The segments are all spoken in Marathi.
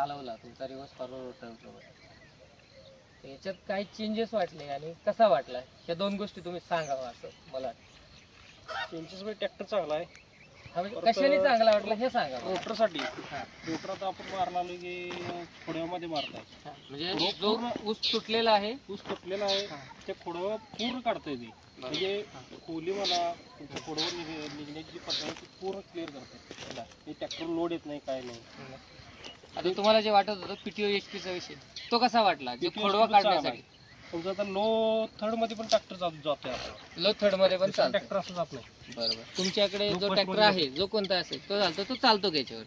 चालवला तुमचा रिव्हर्स फॉरवर्ड रोटर, याच्यात काही चेंजेस वाटले आणि कसा वाटला या दोन गोष्टी तुम्ही सांगावा असं मला. चेंजेस म्हणजे ट्रॅक्टर चांगला आहे. हा म्हणजे कशाने चांगला वाटला हे सांगा. रोटरसाठी रोटर आता आपण मारला आलो की खोडव्यामध्ये मारताय, म्हणजे जो ऊस तुटलेला आहे, ऊस तुटलेला आहे ते खोडवं पूर्ण काढतंय ते, म्हणजे खोली मला तुमच्या खोडवर निघण्याची जी पद्धत ती पूर्ण क्लिअर करते. हे ट्रॅक्टर लोड येत नाही काय नाही. आता तुम्हाला जे वाटत होतं पीटीओ एचपीचा विषय तो कसा वाटला जे खोडवा काढण्यासाठी? तुमचं आता लो थर्ड मध्ये पण ट्रॅक्टर जातोय, लो थर्ड मध्ये पण चालतो ट्रॅक्टर असं जात नाही. बरोबर. तुमच्याकडे जो ट्रॅक्टर आहे जो कोणता असेल तो चालतो, तो चालतो का याच्यावर?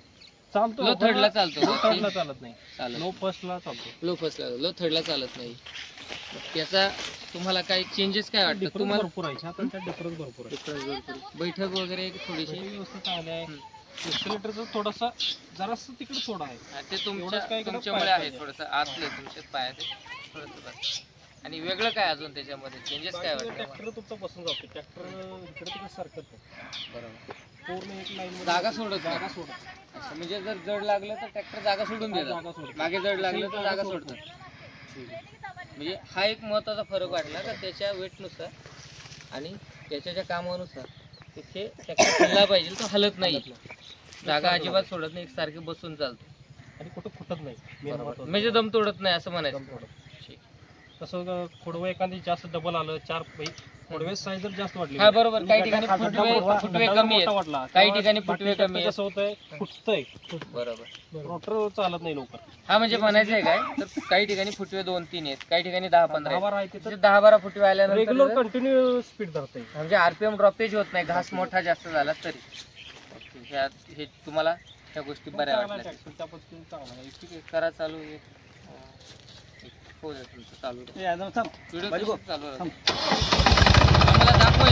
चालतो. लो थर्डला चालतो, लो थर्डला चालत नाही, चालत लो फर्स्टला चालतो. लो फर्स्टला, लो थर्डला चालत नाही. त्याचा तुम्हाला काही चेंजेस काय वाटतं तुम्हाला? भरपूर आहे आता, त्यात डिफरन्स भरपूर आहे. बैठक वगैरे थोडीशी व्यवस्था चांगली आहे. एक्सिलेटरचं थोडासा जरासं तिकडे थोडा आहे, ते काय तुमच्यामुळे आहे थोडंसं आतलं तुमच्या पायाचे थोडंसं. आणि वेगळं काय अजून त्याच्यामध्ये चेंजेस काय वाटतं? ट्रॅक्टर तुमचा बसून जातो, ट्रॅक्टर इकडे तिकडे सारखंच आहे. बरोबर. पूर्ण एक लाईन जागा सोडत जागा सोडत. असं म्हणजे जर जड लागलं तर ट्रॅक्टर जागा सोडून देतात, मागे जड लागलं तर जागा सोडतात. म्हणजे हा एक महत्वाचा फरक वाटला का त्याच्या वेटनुसार आणि त्याच्या कामानुसार तिथे ट्रॅक्टर हलला पाहिजे तो हलत नाही, जागा अजिबात सोडत नाही, एकसारखे बसून चालतो आणि कुठं फुटत नाही, म्हणजे दम तोडत नाही असं म्हणायचं. तसं खोडवं एखादी जास्त डबल आलं, चार खोडवे साईज जर जास्त वाटली, हा बरोबर, काही ठिकाणी फुटवे कमी आहेत, काही ठिकाणी फुटवे कमी आहेत. कसं होतंय फुटतंय, बरोबर. रोटर चालत नाही लवकर. हा म्हणजे म्हणायचं आहे काय तर काही ठिकाणी फुटवे 2-3 आहेत, काही ठिकाणी 10-15 आहे. 10-12 फुटवे आल्यानंतर रेग्युलर कंटिन्यू स्पीड धरते, म्हणजे आरपीएम ड्रॉपेज होत नाही, घास मोठा जास्त झाला तरी. हे तुम्हाला त्या गोष्टी बऱ्या वाटल्या. त्या पद्धतीने चांगला आहे. करा चालू, चालू व्हिडिओ चालू आम्हाला दाखव.